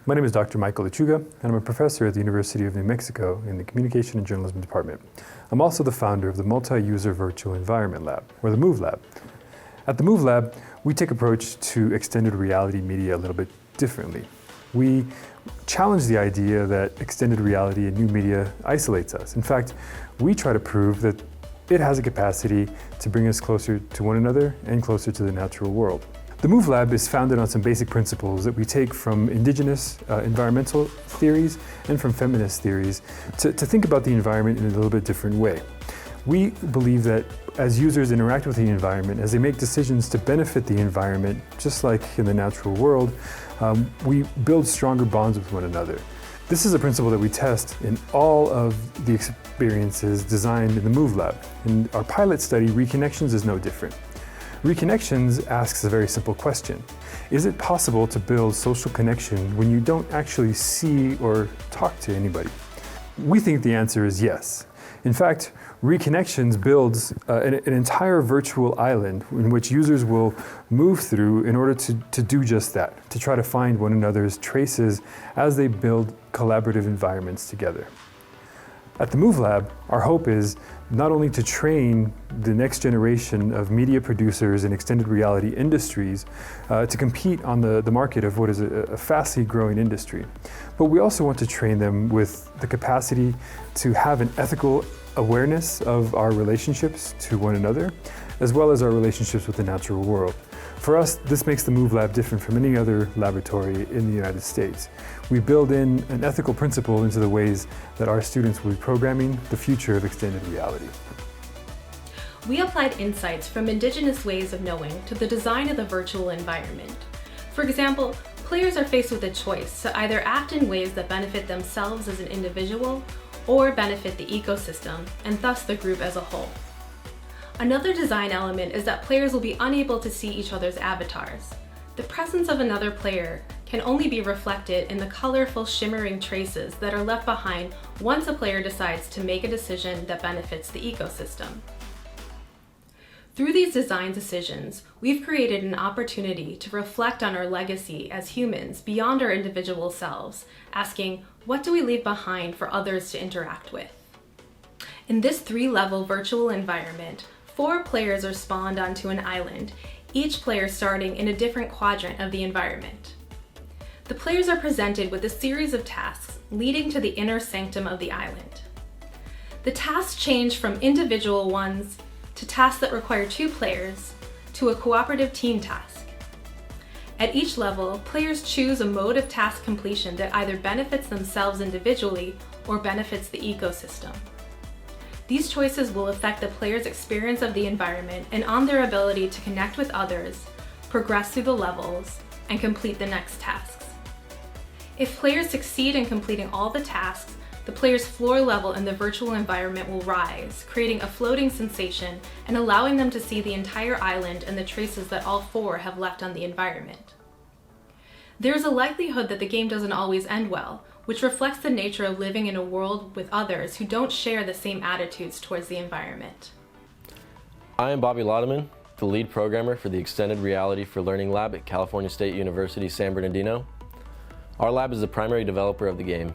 My name is Dr. Michael Lechuga, and I'm a professor at the University of New Mexico in the Communication and Journalism Department. I'm also the founder of the Multi-User Virtual Environment Lab, or the MOVE Lab. At the MOVE Lab, we take approach to extended reality media a little bit differently. We challenge the idea that extended reality and new media isolates us. In fact, we try to prove that it has a capacity to bring us closer to one another and closer to the natural world. The MOVE Lab is founded on some basic principles that we take from indigenous environmental theories and from feminist theories to think about the environment in a little bit different way. We believe that as users interact with the environment, as they make decisions to benefit the environment, just like in the natural world, we build stronger bonds with one another. This is a principle that we test in all of the experiences designed in the MOVE Lab. In our pilot study, Reconnections is no different. Reconnections asks a very simple question. Is it possible to build social connection when you don't actually see or talk to anybody? We think the answer is yes. In fact, Reconnections builds an entire virtual island in which users will move through in order to do just that, to try to find one another's traces as they build collaborative environments together. At the MOVE Lab, our hope is not only to train the next generation of media producers in extended reality industries to compete on the market of what is a fastly growing industry, but we also want to train them with the capacity to have an ethical awareness of our relationships to one another, as well as our relationships with the natural world. For us, this makes the MOVE Lab different from any other laboratory in the United States. We build in an ethical principle into the ways that our students will be programming the future of extended reality. We applied insights from indigenous ways of knowing to the design of the virtual environment. For example, players are faced with a choice to either act in ways that benefit themselves as an individual or benefit the ecosystem and thus the group as a whole. Another design element is that players will be unable to see each other's avatars. The presence of another player can only be reflected in the colorful, shimmering traces that are left behind once a player decides to make a decision that benefits the ecosystem. Through these design decisions, we've created an opportunity to reflect on our legacy as humans beyond our individual selves, asking, what do we leave behind for others to interact with? In this 3-level virtual environment, 4 players are spawned onto an island, each player starting in a different quadrant of the environment. The players are presented with a series of tasks leading to the inner sanctum of the island. The tasks change from individual ones to tasks that require 2 players to a cooperative team task. At each level, players choose a mode of task completion that either benefits themselves individually or benefits the ecosystem. These choices will affect the player's experience of the environment and on their ability to connect with others, progress through the levels, and complete the next tasks. If players succeed in completing all the tasks, the player's floor level in the virtual environment will rise, creating a floating sensation and allowing them to see the entire island and the traces that all 4 have left on the environment. There is a likelihood that the game doesn't always end well, which reflects the nature of living in a world with others who don't share the same attitudes towards the environment. I am Bobby Laudeman, the lead programmer for the Extended Reality for Learning Lab at California State University, San Bernardino. Our lab is the primary developer of the game.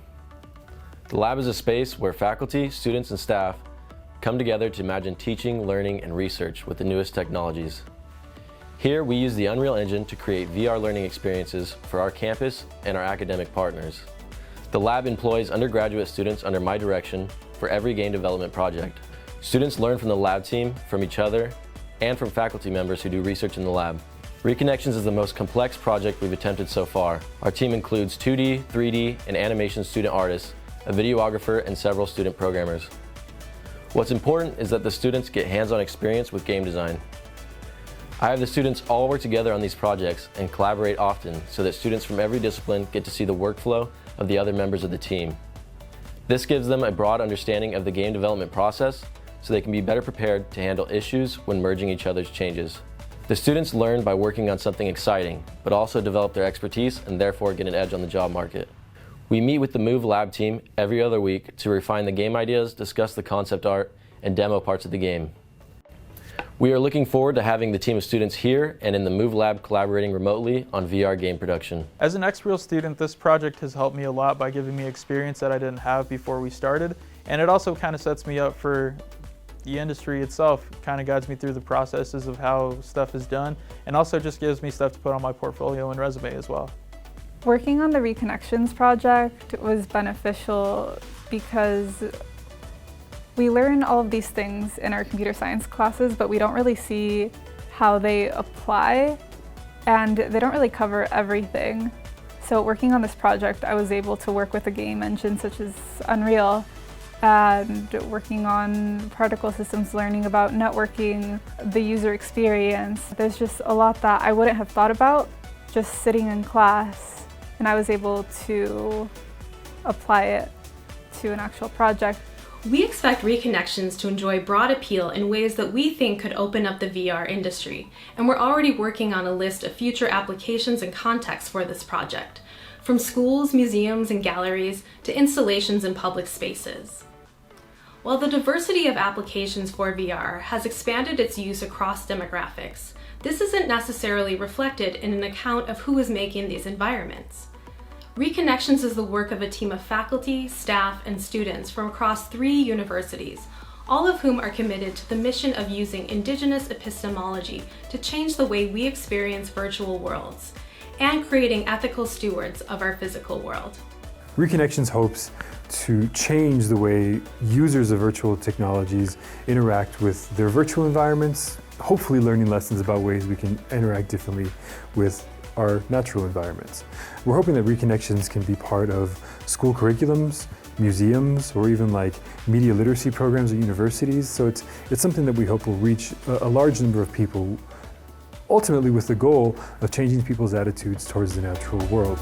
The lab is a space where faculty, students, and staff come together to imagine teaching, learning, and research with the newest technologies. Here, we use the Unreal Engine to create VR learning experiences for our campus and our academic partners. The lab employs undergraduate students under my direction for every game development project. Students learn from the lab team, from each other, and from faculty members who do research in the lab. Reconnections is the most complex project we've attempted so far. Our team includes 2D, 3D, and animation student artists, a videographer, and several student programmers. What's important is that the students get hands-on experience with game design. I have the students all work together on these projects and collaborate often so that students from every discipline get to see the workflow of the other members of the team. This gives them a broad understanding of the game development process so they can be better prepared to handle issues when merging each other's changes. The students learn by working on something exciting, but also develop their expertise and therefore get an edge on the job market. We meet with the MOVE Lab team every other week to refine the game ideas, discuss the concept art, and demo parts of the game. We are looking forward to having the team of students here and in the Move Lab collaborating remotely on VR game production. As an XReal student, this project has helped me a lot by giving me experience that I didn't have before we started, and it also kind of sets me up for the industry itself. It kind of guides me through the processes of how stuff is done, and also just gives me stuff to put on my portfolio and resume as well. Working on the Reconnections project was beneficial because we learn all of these things in our computer science classes, but we don't really see how they apply, and they don't really cover everything. So working on this project, I was able to work with a game engine such as Unreal, and working on particle systems, learning about networking, the user experience. There's just a lot that I wouldn't have thought about just sitting in class, and I was able to apply it to an actual project. We expect Reconnections to enjoy broad appeal in ways that we think could open up the VR industry, and we're already working on a list of future applications and contexts for this project, from schools, museums, and galleries to installations in public spaces. While the diversity of applications for VR has expanded its use across demographics, this isn't necessarily reflected in an account of who is making these environments. Reconnections is the work of a team of faculty, staff, and students from across 3 universities, all of whom are committed to the mission of using Indigenous epistemology to change the way we experience virtual worlds and creating ethical stewards of our physical world. Reconnections hopes to change the way users of virtual technologies interact with their virtual environments, hopefully learning lessons about ways we can interact differently with our natural environments. We're hoping that Reconnections can be part of school curriculums, museums, or even like media literacy programs at universities. So it's something that we hope will reach a large number of people, ultimately with the goal of changing people's attitudes towards the natural world.